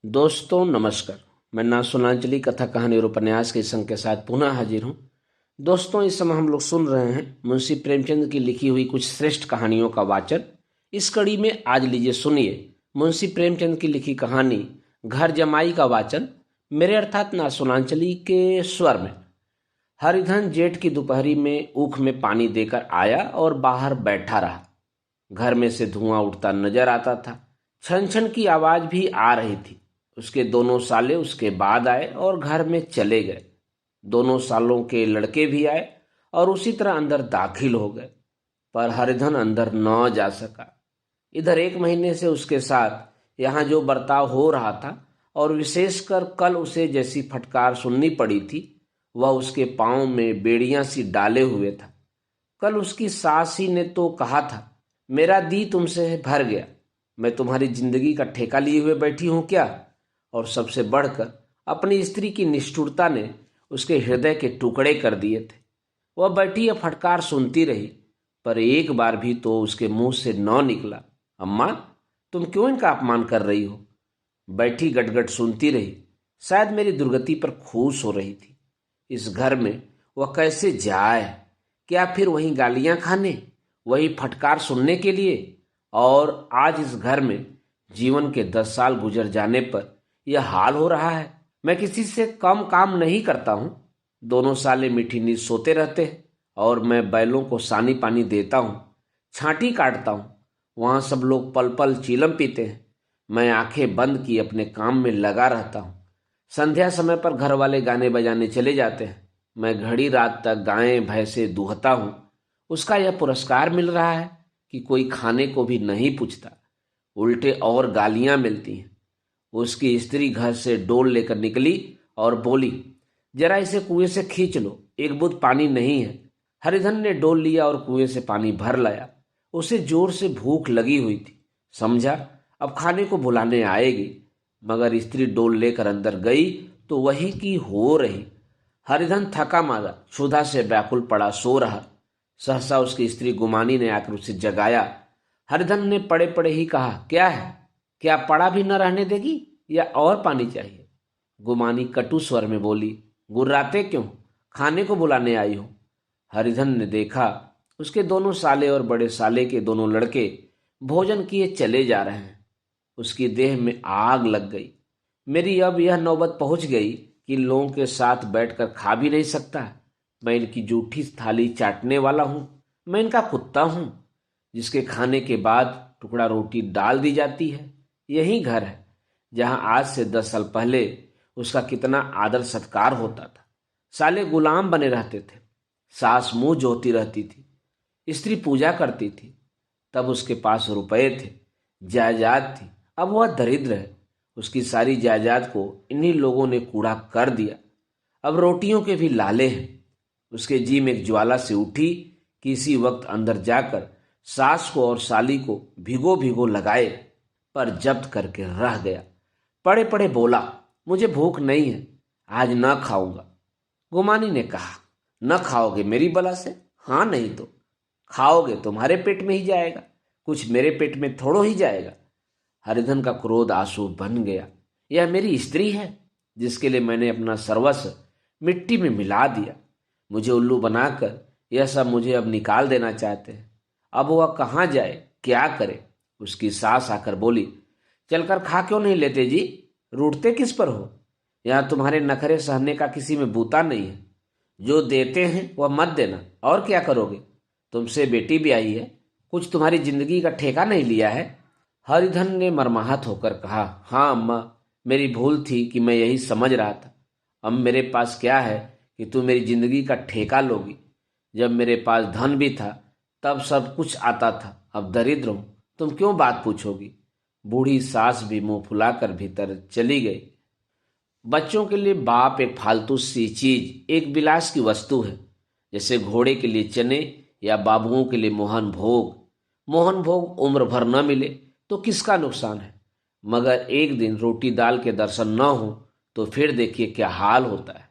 दोस्तों नमस्कार। मैं नासुनांजलि कथा कहानी और उपन्यास के संग के साथ पुनः हाजिर हूँ। दोस्तों, इस समय हम लोग सुन रहे हैं मुंशी प्रेमचंद की लिखी हुई कुछ श्रेष्ठ कहानियों का वाचन। इस कड़ी में आज लीजिए सुनिए मुंशी प्रेमचंद की लिखी कहानी घर जमाई का वाचन मेरे अर्थात नासुनांजलि के स्वर में। हरिधन जेठ की दोपहरी में ऊख में पानी देकर आया और बाहर बैठा रहा। घर में से धुआं उठता नजर आता था। छन छन की आवाज भी आ रही थी। उसके दोनों साले उसके बाद आए और घर में चले गए। दोनों सालों के लड़के भी आए और उसी तरह अंदर दाखिल हो गए, पर हरिधन अंदर न जा सका। इधर 1 महीने से उसके साथ यहाँ जो बर्ताव हो रहा था और विशेषकर कल उसे जैसी फटकार सुननी पड़ी थी, वह उसके पांव में बेड़ियां सी डाले हुए था। कल उसकी सास ही ने तो कहा था, मेरा दी तुमसे भर गया, मैं तुम्हारी जिंदगी का ठेका लिए हुए बैठी हूं क्या। और सबसे बढ़कर अपनी स्त्री की निष्ठुरता ने उसके हृदय के टुकड़े कर दिए थे। वह बैठी यह फटकार सुनती रही, पर एक बार भी तो उसके मुंह से न निकला, अम्मा तुम क्यों इनका अपमान कर रही हो। बैठी गटगट सुनती रही। शायद मेरी दुर्गति पर खुश हो रही थी। इस घर में वह कैसे जाए? क्या फिर वही गालियां खाने, वही फटकार सुनने के लिए? और आज इस घर में जीवन के 10 साल गुजर जाने पर यह हाल हो रहा है। मैं किसी से कम काम नहीं करता हूँ। दोनों साले मीठी नींद सोते रहते हैं और मैं बैलों को सानी पानी देता हूँ, छांटी काटता हूँ। वहाँ सब लोग पल पल चीलम पीते हैं। मैं आंखें बंद किए अपने काम में लगा रहता हूँ। संध्या समय पर घर वाले गाने बजाने चले जाते हैं। मैं घड़ी रात तक गायें भैंसे दूहता हूँ। उसका यह पुरस्कार मिल रहा है कि कोई खाने को भी नहीं पूछता, उल्टे और गालियां मिलती हैं। उसकी स्त्री घर से डोल लेकर निकली और बोली, जरा इसे कुएं से खींच लो, एक बूंद पानी नहीं है। हरिधन ने डोल लिया और कुएं से पानी भर लाया। उसे जोर से भूख लगी हुई थी। समझा अब खाने को बुलाने आएगी, मगर स्त्री डोल लेकर अंदर गई तो वही की हो रही। हरिधन थका मारा क्षुधा से व्याकुल पड़ा सो रहा। सहसा उसकी स्त्री गुमानी ने आकर उसे जगाया। हरिधन ने पड़े पड़े ही कहा, क्या है? क्या पड़ा भी न रहने देगी या और पानी चाहिए? गुमानी कटु स्वर में बोली, गुर्राते क्यों? खाने को बुलाने आई हो। हरिधन ने देखा उसके दोनों साले और बड़े साले के दोनों लड़के भोजन किए चले जा रहे हैं। उसकी देह में आग लग गई। मेरी अब यह नौबत पहुंच गई कि लोगों के साथ बैठकर खा भी नहीं सकता। मैं इनकी जूठी थाली चाटने वाला हूं। मैं इनका कुत्ता हूं जिसके खाने के बाद टुकड़ा रोटी डाल दी जाती है। यही घर है जहां आज से 10 साल पहले उसका कितना आदर सत्कार होता था। साले गुलाम बने रहते थे। सास मुंह जोती रहती थी। स्त्री पूजा करती थी। तब उसके पास रुपए थे, जायदाद थी। अब वह दरिद्र है। उसकी सारी जायदाद को इन्हीं लोगों ने कूड़ा कर दिया। अब रोटियों के भी लाले हैं। उसके जी में एक ज्वाला से उठी कि इसी वक्त अंदर जाकर सास को और साली को भिगो भिगो लगाए, पर जब्त करके रह गया। पड़े पड़े बोला, मुझे भूख नहीं है, आज न खाऊंगा। गुमानी ने कहा, न खाओगे मेरी बला से? हाँ नहीं तो खाओगे, तुम्हारे पेट में ही जाएगा, कुछ मेरे पेट में थोड़ो ही जाएगा। हरिधन का क्रोध आंसू बन गया। यह मेरी स्त्री है जिसके लिए मैंने अपना सर्वस्व मिट्टी में मिला दिया। मुझे उल्लू बनाकर यह सब मुझे अब निकाल देना चाहते हैं। अब वह कहाँ जाए, क्या करे? उसकी सास आकर बोली, चलकर खा क्यों नहीं लेते जी? रूठते किस पर हो? यहाँ तुम्हारे नखरे सहने का किसी में बूता नहीं है। जो देते हैं वह मत देना, और क्या करोगे? तुमसे बेटी भी आई है, कुछ तुम्हारी जिंदगी का ठेका नहीं लिया है। हरिधन ने मर्माहत होकर कहा, हाँ अम्मा, मेरी भूल थी कि मैं यही समझ रहा था। अब मेरे पास क्या है कि तुम मेरी जिंदगी का ठेका लोगी? जब मेरे पास धन भी था तब सब कुछ आता था, अब दरिद्र हूं, तुम क्यों बात पूछोगी? बूढ़ी सास भी मुंह फुलाकर भीतर चली गई। बच्चों के लिए बाप एक फालतू सी चीज, एक विलास की वस्तु है, जैसे घोड़े के लिए चने या बाबुओं के लिए मोहन भोग। मोहन भोग उम्र भर न मिले तो किसका नुकसान है, मगर एक दिन रोटी दाल के दर्शन न हो तो फिर देखिए क्या हाल होता है।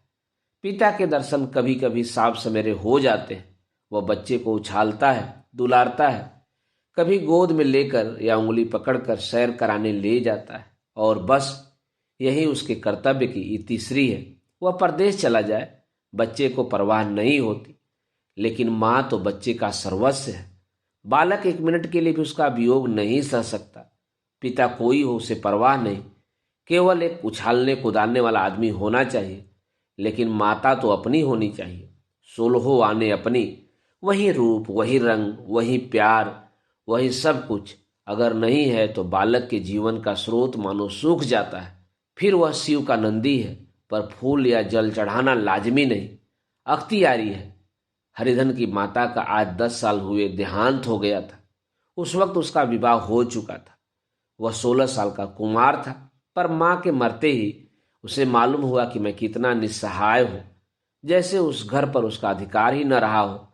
पिता के दर्शन कभी कभी साफ सवेरे हो जाते हैं। वह बच्चे को उछालता है, दुलारता है, कभी गोद में लेकर या उंगली पकड़कर सैर कराने ले जाता है, और बस यही उसके कर्तव्य की तीसरी है। वह परदेश चला जाए, बच्चे को परवाह नहीं होती, लेकिन माँ तो बच्चे का सर्वस्व है। बालक एक मिनट के लिए भी उसका वियोग नहीं सह सकता। पिता कोई हो उसे परवाह नहीं, केवल एक उछालने कूदाने वाला आदमी होना चाहिए। लेकिन माता तो अपनी होनी चाहिए, 16 आने अपनी, वही रूप, वही रंग, वही प्यार, वही सब कुछ। अगर नहीं है तो बालक के जीवन का स्रोत मानो सूख जाता है। फिर वह शिव का नंदी है, पर फूल या जल चढ़ाना लाजमी नहीं, अख्तियारी है। हरिधन की माता का आज 10 साल हुए देहांत हो गया था। उस वक्त उसका विवाह हो चुका था। वह 16 साल का कुमार था, पर माँ के मरते ही उसे मालूम हुआ कि मैं कितना निस्सहाय हूँ, जैसे उस घर पर उसका अधिकार ही न रहा हो।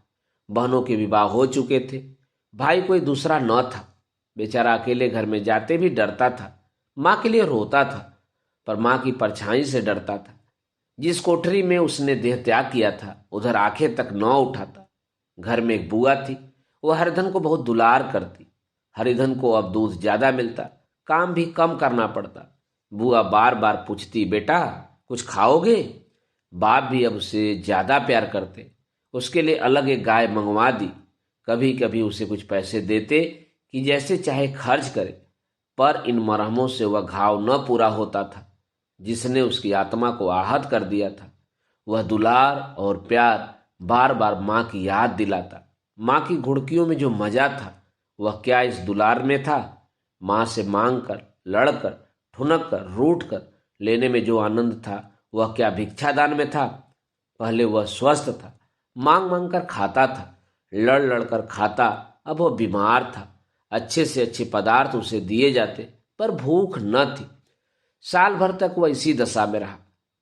बहनों के विवाह हो चुके थे, भाई कोई दूसरा न था। बेचारा अकेले घर में जाते भी डरता था। माँ के लिए रोता था, पर माँ की परछाई से डरता था। जिस कोठरी में उसने देह त्याग किया था, उधर आंखें तक न उठाता। घर में एक बुआ थी, वह हरिधन को बहुत दुलार करती। हरिधन को अब दूध ज्यादा मिलता, काम भी कम करना पड़ता। बुआ बार बार पूछती, बेटा कुछ खाओगे? बाप भी अब उसे ज्यादा प्यार करते। उसके लिए अलग एक गाय मंगवा दी। कभी कभी उसे कुछ पैसे देते कि जैसे चाहे खर्च करे, पर इन मरहमों से वह घाव न पूरा होता था जिसने उसकी आत्मा को आहत कर दिया था। वह दुलार और प्यार बार बार माँ की याद दिलाता। माँ की घुड़कियों में जो मजा था, वह क्या इस दुलार में था? माँ से मांग कर, लड़कर, ठुनक कर, रूठ कर लेने में जो आनंद था, वह क्या भिक्षादान में था? पहले वह स्वस्थ था, मांग मांग कर खाता था, लड़ लड़ कर खाता। अब वह बीमार था। अच्छे से अच्छे पदार्थ उसे दिए जाते, पर भूख न थी। साल भर तक वह इसी दशा में रहा।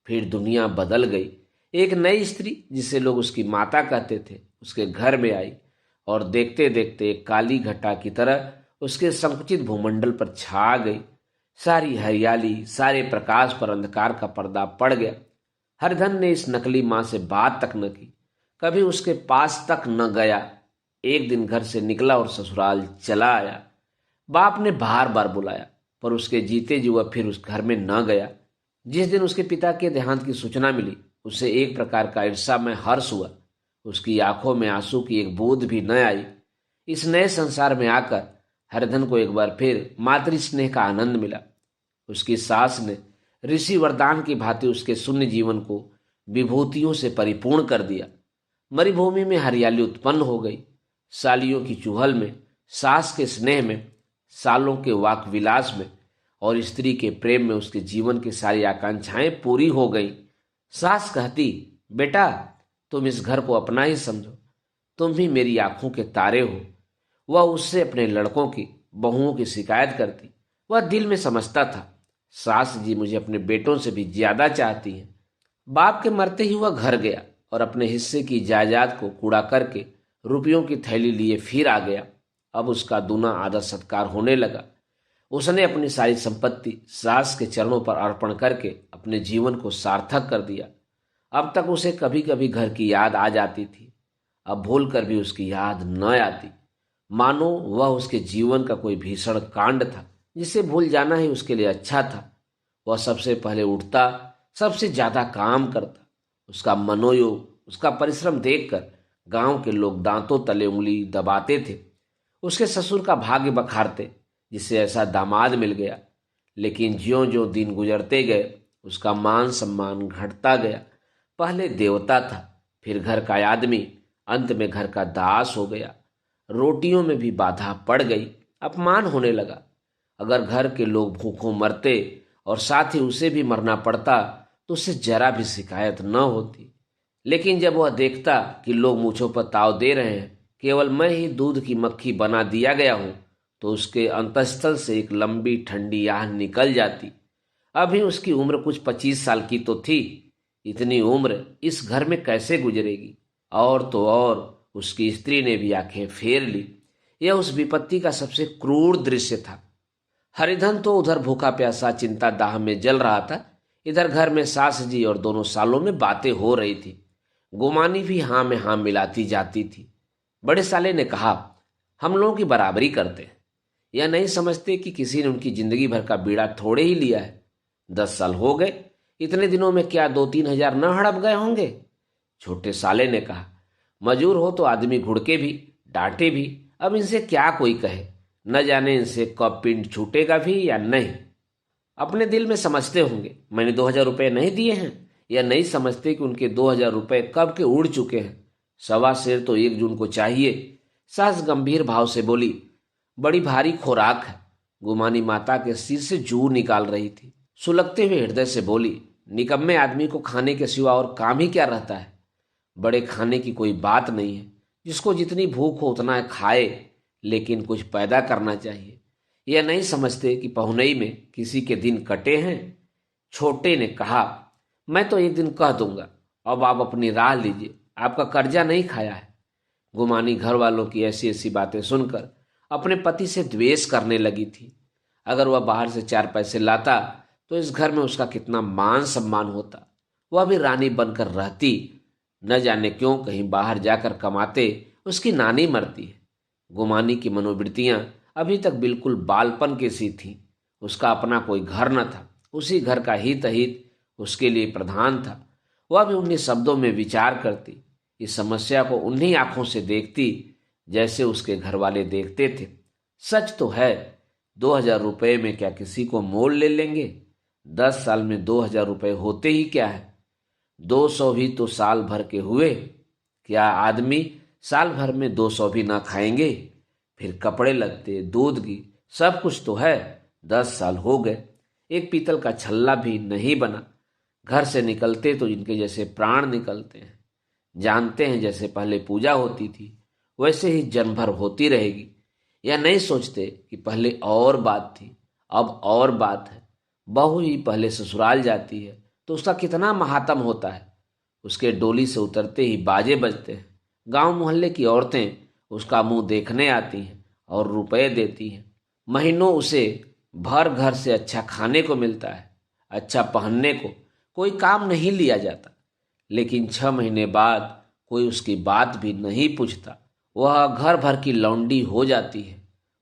फिर दुनिया बदल गई। एक नई स्त्री, जिसे लोग उसकी माता कहते थे, उसके घर में आई और देखते देखते एक काली घटा की तरह उसके संकुचित भूमंडल पर छा गई। सारी हरियाली, सारे प्रकाश पर अंधकार का पर्दा पड़ गया। हरिधन ने इस नकली माँ से बात तक न की, कभी उसके पास तक न गया। एक दिन घर से निकला और ससुराल चला आया। बाप ने बार बार बुलाया, पर उसके जीते जी वह फिर उस घर में न गया। जिस दिन उसके पिता के देहांत की सूचना मिली, उसे एक प्रकार का ईर्षा में हर्ष हुआ। उसकी आंखों में आंसू की एक बूंद भी न आई। इस नए संसार में आकर हरिधन को एक बार फिर मातृ स्नेह का आनंद मिला। उसकी सास ने ऋषि वरदान की भांति उसके शून्य जीवन को विभूतियों से परिपूर्ण कर दिया। मरुभूमि में हरियाली उत्पन्न हो गई। सालियों की चुहल में, सास के स्नेह में, सालों के वाक विलास में और स्त्री के प्रेम में उसके जीवन की सारी आकांक्षाएं पूरी हो गईं। सास कहती, बेटा तुम इस घर को अपना ही समझो, तुम भी मेरी आंखों के तारे हो। वह उससे अपने लड़कों की, बहुओं की शिकायत करती। वह दिल में समझता था, सास जी मुझे अपने बेटों से भी ज्यादा चाहती हैं। बाप के मरते ही वह घर गया और अपने हिस्से की जायदाद को कूड़ा करके रुपयों की थैली लिए फिर आ गया। अब उसका दूना आदर सत्कार होने लगा। उसने अपनी सारी संपत्ति सास के चरणों पर अर्पण करके अपने जीवन को सार्थक कर दिया। अब तक उसे कभी कभी घर की याद आ जाती थी, अब भूल कर भी उसकी याद न आती, मानो वह उसके जीवन का कोई भीषण कांड था जिसे भूल जाना ही उसके लिए अच्छा था। वह सबसे पहले उठता, सबसे ज्यादा काम करता। उसका मनोयोग, उसका परिश्रम देखकर गांव के लोग दांतों तले उंगली दबाते थे। उसके ससुर का भाग्य बखारते, जिसे ऐसा दामाद मिल गया। लेकिन ज्यों ज्यों दिन गुजरते गए, उसका मान सम्मान घटता गया। पहले देवता था, फिर घर का आदमी, अंत में घर का दास हो गया। रोटियों में भी बाधा पड़ गई, अपमान होने लगा। अगर घर के लोग भूखों मरते और साथ ही उसे भी मरना पड़ता, तो उसे जरा भी शिकायत न होती। लेकिन जब वह देखता कि लोग मुझों पर ताव दे रहे हैं, केवल मैं ही दूध की मक्खी बना दिया गया हूं, तो उसके अंतःस्थल से एक लंबी ठंडी आह निकल जाती। अभी उसकी उम्र कुछ 25 साल की तो थी। इतनी उम्र इस घर में कैसे गुजरेगी? और तो और उसकी स्त्री ने भी आंखें फेर ली। यह उस विपत्ति का सबसे क्रूर दृश्य था। हरिधन तो उधर भूखा प्यासा चिंता दाह में जल रहा था, इधर घर में सास जी और दोनों सालों में बातें हो रही थी। गुमानी भी हाँ में हाँ मिलाती जाती थी। बड़े साले ने कहा, हम लोगों की बराबरी करते हैं, यह नहीं समझते कि किसी ने उनकी जिंदगी भर का बीड़ा थोड़े ही लिया है। 10 साल हो गए, इतने दिनों में क्या 2-3 हजार न हड़प गए होंगे? छोटे साले ने कहा, मजूर हो तो आदमी घुड़के भी, डांटे भी, अब इनसे क्या कोई कहे, न जाने इनसे कब पिंड छूटेगा भी या नहीं। अपने दिल में समझते होंगे मैंने 2 हजार रुपये नहीं दिए हैं, या नहीं समझते कि उनके 2 हजार रुपये कब के उड़ चुके हैं। 1.25 सेर तो 1 जून को चाहिए। सास गंभीर भाव से बोली, बड़ी भारी खुराक है। गुमानी माता के सिर से जू निकाल रही थी। सुलगते हुए हृदय से बोली, निकम्मे आदमी को खाने के सिवा और काम ही क्या रहता है। बड़े खाने की कोई बात नहीं है, जिसको जितनी भूख हो उतना खाए, लेकिन कुछ पैदा करना चाहिए। यह नहीं समझते कि पहुनई में किसी के दिन कटे हैं। छोटे ने कहा, मैं तो एक दिन कह दूंगा, अब आप अपनी राह लीजिए, आपका कर्जा नहीं खाया है। गुमानी घर वालों की ऐसी ऐसी बातें सुनकर अपने पति से द्वेष करने लगी थी। अगर वह बाहर से 4 पैसे लाता तो इस घर में उसका कितना मान सम्मान होता। वह भी रानी बनकर रहती। न जाने क्यों कहीं बाहर जाकर कमाते उसकी नानी मरती है। गुमानी की मनोवृत्तियां अभी तक बिल्कुल बालपन की सी थीं। उसका अपना कोई घर न था, उसी घर का हित अहित उसके लिए प्रधान था। वह भी उन्हीं शब्दों में विचार करती, इस समस्या को उन्हीं आंखों से देखती जैसे उसके घर वाले देखते थे। सच तो है, 2 हजार रुपये में क्या किसी को मोल ले लेंगे? 10 साल में 2 हजार रुपये होते ही क्या है? 200 भी तो साल भर के हुए। क्या आदमी साल भर में 200 भी ना खाएंगे? फिर कपड़े लगते, दूध घी, सब कुछ तो है। 10 साल हो गए, एक पीतल का छल्ला भी नहीं बना। घर से निकलते तो इनके जैसे प्राण निकलते हैं। जानते हैं जैसे पहले पूजा होती थी वैसे ही जन्म भर होती रहेगी। या नहीं सोचते कि पहले और बात थी, अब और बात है। बहू ही पहले ससुराल जाती है तो उसका कितना महात्म होता है। उसके डोली से उतरते ही बाजे बजते हैं। गांव मोहल्ले की औरतें उसका मुंह देखने आती हैं और रुपए देती हैं। महीनों उसे भर घर से अच्छा खाने को मिलता है, अच्छा पहनने को। कोई काम नहीं लिया जाता, लेकिन 6 महीने बाद कोई उसकी बात भी नहीं पूछता। वह घर भर की लौंडी हो जाती है।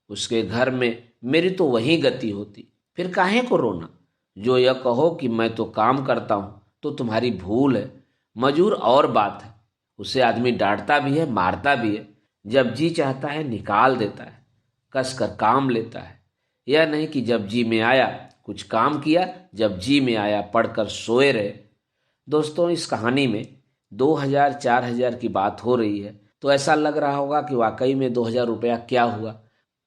उसके घर में मेरी तो वही गति होती। फिर काहे को रोना? जो यह कहो कि मैं तो काम करता हूँ तो तुम्हारी भूल है। मजूर और बात है, उसे आदमी डांटता भी है, मारता भी है। जब जी चाहता है निकाल देता है, कस कर काम लेता है। यह नहीं कि जब जी में आया कुछ काम किया, जब जी में आया पढ़कर सोए रहे। दोस्तों, इस कहानी में 2 हजार 4 हजार की बात हो रही है तो ऐसा लग रहा होगा कि वाकई में 2 हजार रुपया क्या हुआ।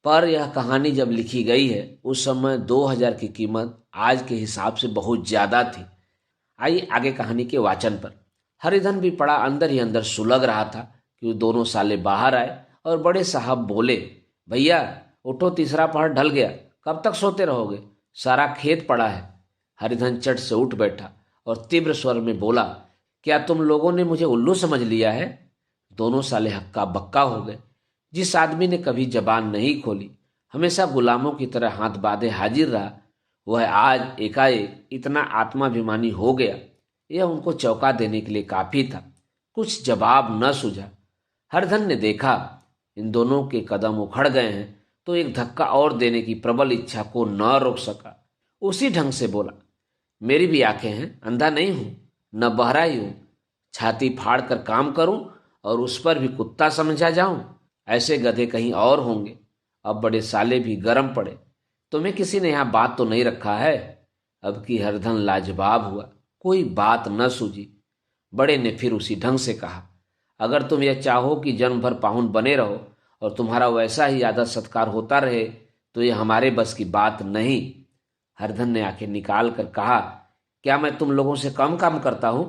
पर यह कहानी जब लिखी गई है उस समय 2 हजार की कीमत आज के हिसाब से बहुत ज़्यादा थी। आइए आगे कहानी के वाचन पर। हरिधन भी पड़ा अंदर ही अंदर सुलग रहा था कि वो दोनों साले बाहर आए और बड़े साहब बोले, भैया उठो, तीसरा पहर ढल गया, कब तक सोते रहोगे? सारा खेत पड़ा है। हरिधन चट से उठ बैठा और तीव्र स्वर में बोला, क्या तुम लोगों ने मुझे उल्लू समझ लिया है? दोनों साले हक्का बक्का हो गए। जिस आदमी ने कभी जबान नहीं खोली, हमेशा गुलामों की तरह हाथ बांधे हाजिर रहा, वह आज एकाएक इतना आत्माभिमानी हो गया। यह उनको चौंका देने के लिए काफी था। कुछ जवाब न सूझा। हरधन ने देखा इन दोनों के कदम उखड़ गए हैं तो एक धक्का और देने की प्रबल इच्छा को न रोक सका। उसी ढंग से बोला, मेरी भी आंखें हैं, अंधा नहीं हूं, न बहरा ही हूं। छाती फाड़ कर काम करूं और उस पर भी कुत्ता समझा जाऊं? ऐसे गधे कहीं और होंगे। अब बड़े साले भी गरम पड़े। तुम्हें किसी ने यहां बात तो नहीं रखा है? अब की हरधन लाजवाब हुआ, कोई बात न सूझी। बड़े ने फिर उसी ढंग से कहा, अगर तुम यह चाहो कि जन्म भर पाहुन बने रहो और तुम्हारा वैसा ही आदर सत्कार होता रहे तो यह हमारे बस की बात नहीं। हरधन ने आंखें निकाल कर कहा, क्या मैं तुम लोगों से कम काम करता हूं?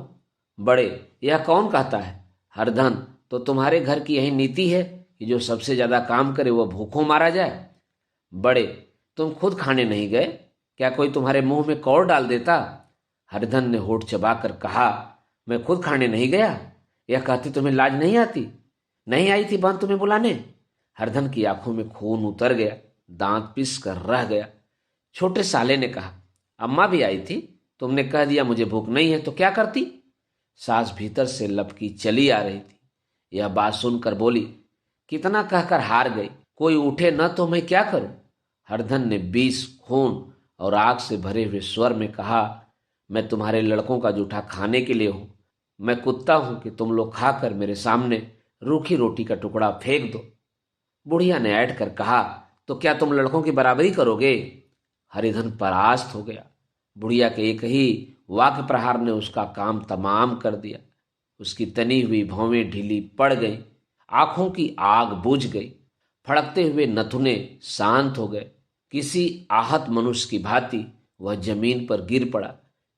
बड़े, यह कौन कहता है? हरधन, तो तुम्हारे घर की यही नीति है कि जो सबसे ज्यादा काम करे वह भूखों मारा जाए? बड़े, तुम खुद खाने नहीं गए? क्या कोई तुम्हारे मुंह में कौर डाल देता? हरधन ने होठ चबाकर कहा, मैं खुद खाने नहीं गया? यह कहती तुम्हें लाज नहीं आती? नहीं आई थी बहन तुम्हें बुलाने? हरधन की आंखों में खून उतर गया, दांत पिस कर रह गया। छोटे साले ने कहा, अम्मा भी आई थी, तुमने कह दिया मुझे भूख नहीं है तो क्या करती? सास भीतर से लपकी चली आ रही थी। यह बात सुनकर बोली, कितना कहकर हार गई, कोई उठे न तो मैं क्या करूं? हरधन ने 20 खून और आग से भरे हुए स्वर में कहा, मैं तुम्हारे लड़कों का जूठा खाने के लिए हूं। मैं कुत्ता हूं कि तुम लोग खाकर मेरे सामने रूखी रोटी का टुकड़ा फेंक दो। बुढ़िया ने ऐठ कर कहा, तो क्या तुम लड़कों की बराबरी करोगे? हरिधन परास्त हो गया। बुढ़िया के एक ही वाक्य प्रहार ने उसका काम तमाम कर दिया। उसकी तनी हुई भौवें ढीली पड़ गई, आंखों की आग बुझ गई, फड़कते हुए नथुने शांत हो गए। किसी आहत मनुष्य की भांति वह जमीन पर गिर पड़ा।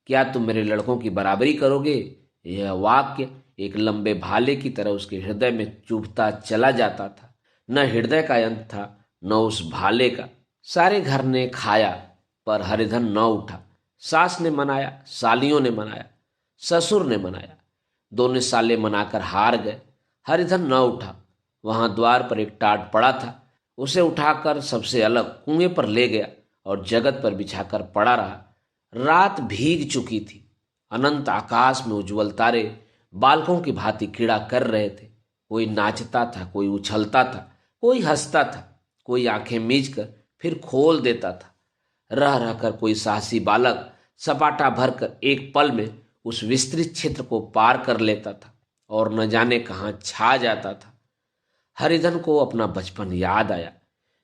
क्या तुम मेरे लड़कों की बराबरी करोगे? यह वाक्य एक लंबे भाले की तरह उसके हृदय में चुभता चला जाता था। न हृदय का अंत था, न उस भाले का। सारे घर ने खाया, पर हरिधन न उठा। सास ने मनाया, सालियों ने मनाया, ससुर ने मनाया, दोनों साले मनाकर हार गए। हरिधन न उठा। वहां द्वार पर एक टाट पड़ा था, उसे उठाकर सबसे अलग कुएं पर ले गया और जगत पर बिछाकर पड़ा रहा। रात भीग चुकी थी। अनंत आकाश में उज्जवल तारे बालकों की भांति क्रीड़ा कर रहे थे। कोई नाचता था, कोई उछलता था, कोई हंसता था, कोई आंखें मीच कर फिर खोल देता था। रह रहकर कोई साहसी बालक सपाटा भरकर एक पल में उस विस्तृत क्षेत्र को पार कर लेता था और न जाने कहाँ छा जाता था। हरिधन को अपना बचपन याद आया,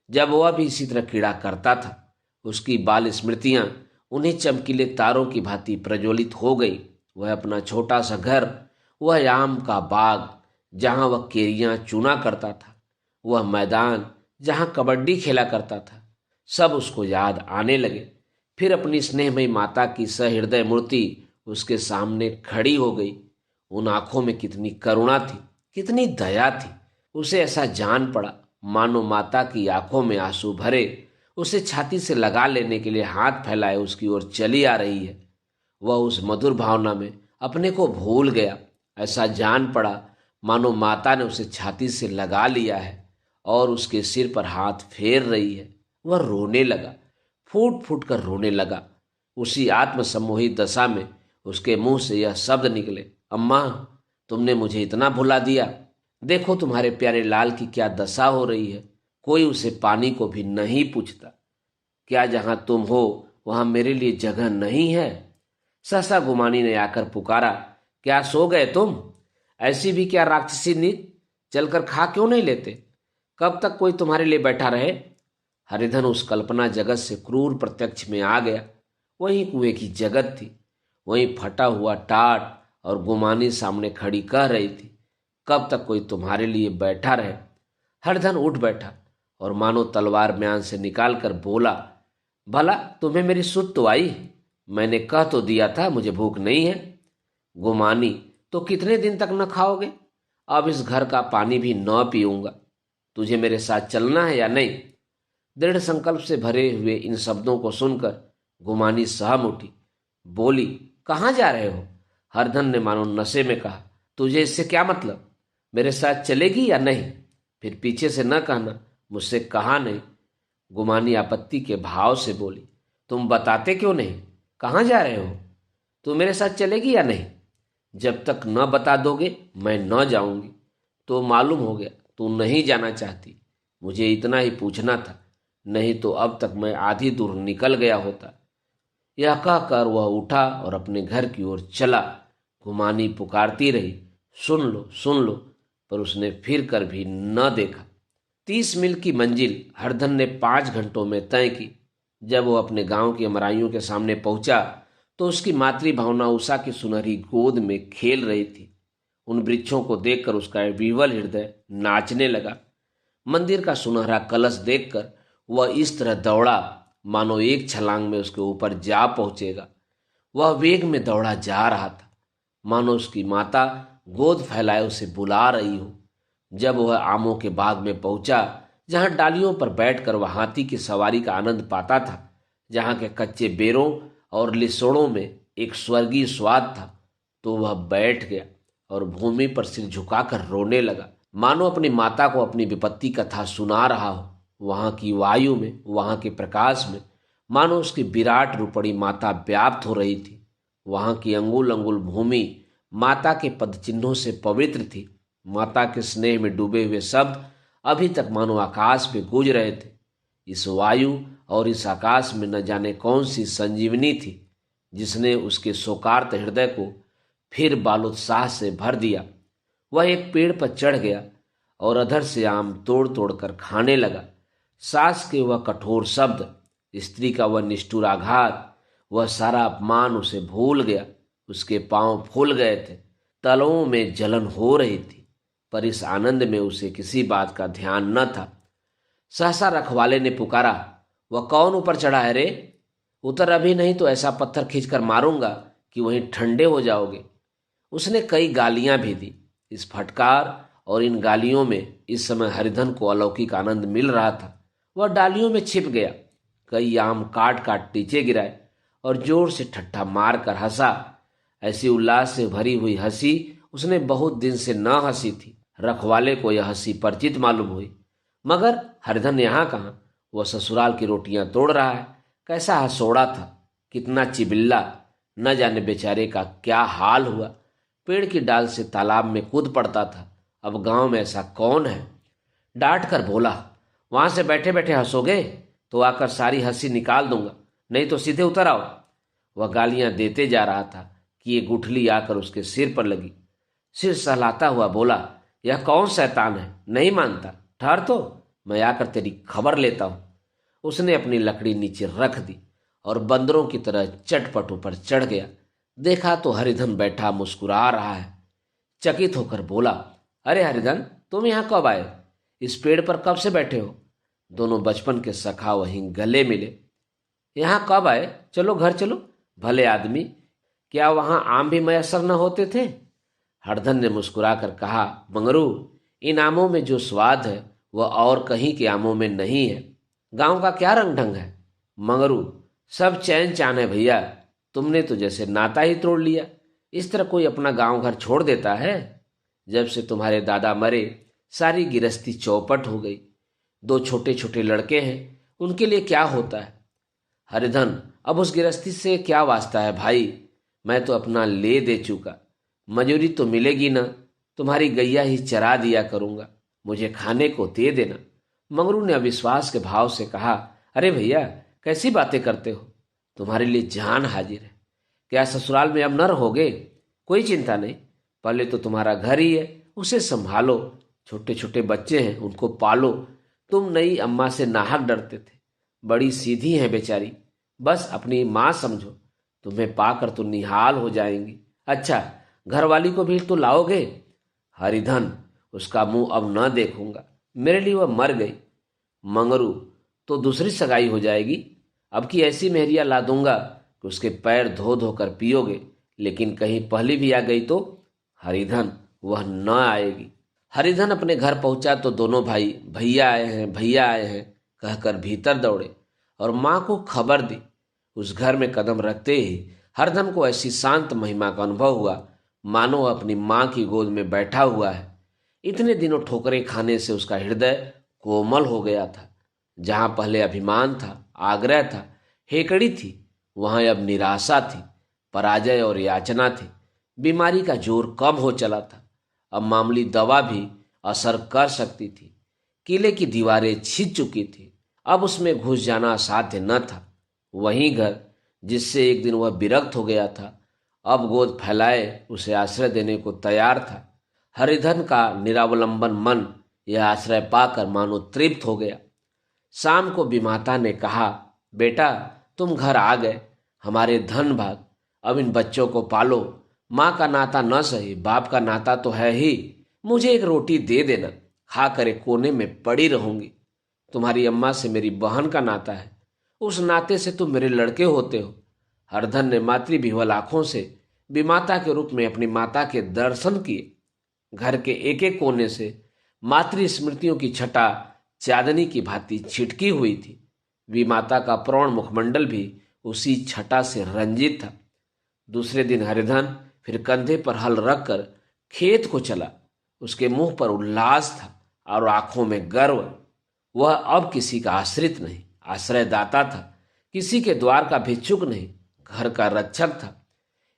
जब वह भी इसी तरह क्रीड़ा करता था। उसकी बाल स्मृतियां उन्हीं चमकीले तारों की भांति प्रज्वलित हो गई। वह अपना छोटा सा घर, वह आम का बाग जहां वह केरियां चुना करता था, वह मैदान जहां कबड्डी खेला करता था, सब उसको याद आने लगे। फिर अपनी स्नेहमयी माता की सहृदय मूर्ति उसके सामने खड़ी हो गई। उन आंखों में कितनी करुणा थी, कितनी दया थी। उसे ऐसा जान पड़ा मानो माता की आंखों में आंसू भरे उसे छाती से लगा लेने के लिए हाथ फैलाए उसकी ओर चली आ रही है। वह उस मधुर भावना में अपने को भूल गया। ऐसा जान पड़ा मानो माता ने उसे छाती से लगा लिया है और उसके सिर पर हाथ फेर रही है। वह रोने लगा, फूट फूट कर रोने लगा। उसी आत्मसम्मोहित दशा में उसके मुंह से यह शब्द निकले, अम्मा, तुमने मुझे इतना भुला दिया। देखो तुम्हारे प्यारे लाल की क्या दशा हो रही है। कोई उसे पानी को भी नहीं पूछता। क्या जहां तुम हो वहां मेरे लिए जगह नहीं है? सहसा गुमानी ने आकर पुकारा, क्या सो गए तुम? ऐसी भी क्या राक्षसी नींद? चलकर खा क्यों नहीं लेते? कब तक कोई तुम्हारे लिए बैठा रहे? हरिधन उस कल्पना जगत से क्रूर प्रत्यक्ष में आ गया। वही कुएं की जगत थी, वही फटा हुआ टाट, और गुमानी सामने खड़ी कह रही थी, कब तक कोई तुम्हारे लिए बैठा रहे? हरिधन उठ बैठा और मानो तलवार म्यान से निकाल कर बोला, भला तुम्हें मेरी सुध तो आई? मैंने कह तो दिया था मुझे भूख नहीं है। गुमानी, तो कितने दिन तक न खाओगे? अब इस घर का पानी भी न पीऊंगा। तुझे मेरे साथ चलना है या नहीं? दृढ़ संकल्प से भरे हुए इन शब्दों को सुनकर गुमानी सहम उठी। बोली, कहाँ जा रहे हो? हरिधन ने मानो नशे में कहा, तुझे इससे क्या मतलब? मेरे साथ चलेगी या नहीं? फिर पीछे से न कहना मुझसे कहा नहीं। गुमानी आपत्ति के भाव से बोली, तुम बताते क्यों नहीं? कहाँ जा रहे हो? तू मेरे साथ चलेगी या नहीं? जब तक न बता दोगे मैं न जाऊंगी। तो मालूम हो गया तू नहीं जाना चाहती। मुझे इतना ही पूछना था, नहीं तो अब तक मैं आधी दूर निकल गया होता। यह कहकर वह उठा और अपने घर की ओर चला। गुमानी पुकारती रही, सुन लो सुन लो, पर उसने फिर कर भी न देखा। 30 मील की मंजिल हरधन ने 5 घंटों में तय की। जब वो अपने गांव की अमराइयों के सामने पहुंचा तो उसकी मातृ भावना उषा की सुनहरी गोद में खेल रही थी। उन वृक्षों को देखकर उसका विवल हृदय नाचने लगा। मंदिर का सुनहरा कलश देखकर वह इस तरह दौड़ा मानो एक छलांग में उसके ऊपर जा पहुंचेगा। वह वेग में दौड़ा जा रहा था, मानो उसकी माता गोद फैलाए उसे बुला रही हो। जब वह आमों के बाग में पहुंचा, जहां डालियों पर बैठकर वह हाथी की सवारी का आनंद पाता था, जहां के कच्चे बेरों और लिसोड़ों में एक स्वर्गीय स्वाद था, तो वह बैठ गया और भूमि पर सिर झुकाकर रोने लगा, मानो अपनी माता को अपनी विपत्ति कथा सुना रहा हो। वहां की वायु में, वहां के प्रकाश में मानो उसकी विराट रूपड़ी माता व्याप्त हो रही थी। वहां की अंगुल अंगुल भूमि माता के पद चिन्हों से पवित्र थी। माता के स्नेह में डूबे हुए शब्द अभी तक मानो आकाश में गूंज रहे थे। इस वायु और इस आकाश में न जाने कौन सी संजीवनी थी जिसने उसके शोकार्त हृदय को फिर बालोत्साह से भर दिया। वह एक पेड़ पर चढ़ गया और अधर से आम तोड़ तोड़ कर खाने लगा। सास के वह कठोर शब्द, स्त्री का वह निष्ठुर आघात, वह सारा अपमान उसे भूल गया। उसके पांव फूल गए थे, तलवों में जलन हो रही थी, पर इस आनंद में उसे किसी बात का ध्यान न था। सहसा रखवाले ने पुकारा, वह कौन ऊपर चढ़ा है रे? उतर अभी, नहीं तो ऐसा पत्थर खींचकर मारूंगा कि वहीं ठंडे हो जाओगे। उसने कई गालियां भी दी। इस फटकार और इन गालियों में इस समय हरिधन को अलौकिक आनंद मिल रहा था। वह डालियों में छिप गया, कई आम काट काट नीचे गिराए और जोर से ठट्ठा मार कर हंसा। ऐसी उल्लास से भरी हुई हंसी उसने बहुत दिन से न हंसी थी। रखवाले को यह हंसी परिचित मालूम हुई, मगर हरिधन यहाँ कहाँ? वह ससुराल की रोटियां तोड़ रहा है। कैसा हंसोड़ा था, कितना चिबिल्ला, न जाने बेचारे का क्या हाल हुआ। पेड़ की डाल से तालाब में कूद पड़ता था। अब गांव में ऐसा कौन है? डांट कर बोला, वहां से बैठे बैठे हंसोगे तो आकर सारी हंसी निकाल दूंगा, नहीं तो सीधे उतर आओ। वह गालियां देते जा रहा था कि ये गुठली आकर उसके सिर पर लगी। सिर सहलाता हुआ बोला, यह कौन शैतान है? नहीं मानता? ठहर तो, मैं आकर तेरी खबर लेता हूं। उसने अपनी लकड़ी नीचे रख दी और बंदरों की तरह चटपट ऊपर चढ़ गया। देखा तो हरिधन बैठा मुस्कुरा रहा है। चकित होकर बोला, अरे हरिधन, तुम यहां कब आए? इस पेड़ पर कब से बैठे हो? दोनों बचपन के सखा वहीं गले मिले। यहां कब आए? चलो घर चलो। भले आदमी, क्या वहां आम भी मयसर न होते थे? हरधन ने मुस्कुराकर कहा, मंगरू, इन आमों में जो स्वाद है वह और कहीं के आमों में नहीं है। गांव का क्या रंग ढंग है? मंगरू, सब चैन चान है भैया। तुमने तो जैसे नाता ही तोड़ लिया। इस तरह कोई अपना गांव घर छोड़ देता है? जब से तुम्हारे दादा मरे सारी गिरस्ती चौपट हो गई। 2 छोटे छोटे लड़के हैं, उनके लिए क्या होता है? हरिधन, अब उस गिरस्ती से क्या वास्ता है भाई? मैं तो अपना ले दे चुका। मजूरी तो मिलेगी ना, तुम्हारी गैया ही चरा दिया करूंगा, मुझे खाने को दे देना। मंगरू ने अविश्वास के भाव से कहा, अरे भैया, कैसी बातें करते हो? तुम्हारे लिए जान हाजिर है। क्या ससुराल में अब न रहोगे? कोई चिंता नहीं, पहले तो तुम्हारा घर ही है, उसे संभालो। छोटे छोटे बच्चे हैं, उनको पालो। तुम नई अम्मा से नाहक डरते थे, बड़ी सीधी हैं बेचारी, बस अपनी माँ समझो। तुम्हें पाकर तो निहाल हो जाएंगी। अच्छा, घरवाली को भी तो लाओगे? हरिधन, उसका मुंह अब न देखूंगा, मेरे लिए वह मर गई। मंगरू, तो दूसरी सगाई हो जाएगी। अब की ऐसी मेहरिया ला दूंगा कि उसके पैर धो धो कर पियोगे, लेकिन कहीं पहली भी आ गई तो? हरिधन, वह न आएगी। हरिधन अपने घर पहुंचा तो दोनों भाई भैया आए हैं, भैया आए हैं कहकर भीतर दौड़े और माँ को खबर दी। उस घर में कदम रखते ही हरिधन को ऐसी शांत महिमा का अनुभव हुआ मानो अपनी माँ की गोद में बैठा हुआ है। इतने दिनों ठोकरें खाने से उसका हृदय कोमल हो गया था। जहां पहले अभिमान था, आग्रह था, हेकड़ी थी, वहां अब निराशा थी, पराजय और याचना थी। बीमारी का जोर कम हो चला था। अब मामूली दवा भी असर कर सकती थी। किले की दीवारें छिद चुकी थी, अब उसमें घुस जाना असाध्य न था। वही घर जिससे एक दिन वह विरक्त हो गया था, अब गोद फैलाए उसे आश्रय देने को तैयार था। हरिधन का निरावलंबन मन यह आश्रय पाकर मानो तृप्त हो गया। शाम को विमाता ने कहा, बेटा, तुम घर आ गए, हमारे धन भाग, अब इन बच्चों को पालो। माँ का नाता न सही, बाप का नाता तो है ही। मुझे एक रोटी दे देना, खा कर एक कोने में पड़ी रहूंगी। तुम्हारी अम्मा से मेरी बहन का नाता है, उस नाते से तुम मेरे लड़के होते हो। हरधन ने मातृविह्वल आंखों से विमाता के रूप में अपनी माता के दर्शन किए। घर के एक एक कोने से मातृ स्मृतियों की छटा चांदनी की भांति छिटकी हुई थी। विमाता का प्रौढ़ मुखमंडल भी उसी छटा से रंजित था। दूसरे दिन हरिधन फिर कंधे पर हल रखकर खेत को चला। उसके मुंह पर उल्लास था और आंखों में गर्व। वह अब किसी का आश्रित नहीं, आश्रयदाता था, किसी के द्वार का भिक्षुक नहीं, घर का रक्षक था।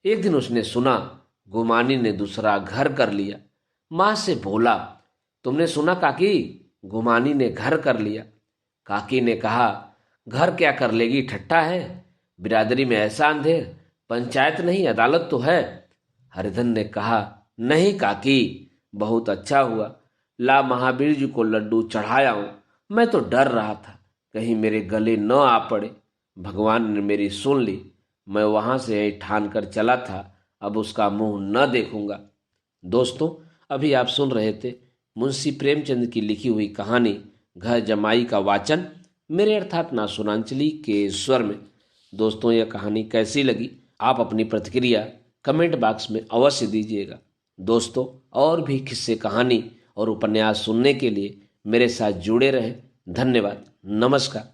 एक दिन उसने सुना गुमानी ने दूसरा घर कर लिया। माँ से बोला, तुमने सुना काकी, गुमानी ने घर कर लिया? काकी ने कहा, घर क्या कर लेगी, ठट्ठा है। बिरादरी में ऐसा अंधेर, पंचायत नहीं अदालत तो है। हरिधन ने कहा, नहीं काकी, बहुत अच्छा हुआ ला महावीर जी को लड्डू चढ़ाया हूं। मैं तो डर रहा था कहीं मेरे गले न आ पड़े। भगवान ने मेरी सुन ली। मैं वहां से यही ठान कर चला था, अब उसका मुंह न देखूंगा। दोस्तों, अभी आप सुन रहे थे मुंशी प्रेमचंद की लिखी हुई कहानी घर जमाई का वाचन मेरे अर्थात नासुनांचली के स्वर में। दोस्तों, यह कहानी कैसी लगी आप अपनी प्रतिक्रिया कमेंट बॉक्स में अवश्य दीजिएगा। दोस्तों, और भी किस्से कहानी और उपन्यास सुनने के लिए मेरे साथ जुड़े रहें। धन्यवाद। नमस्कार।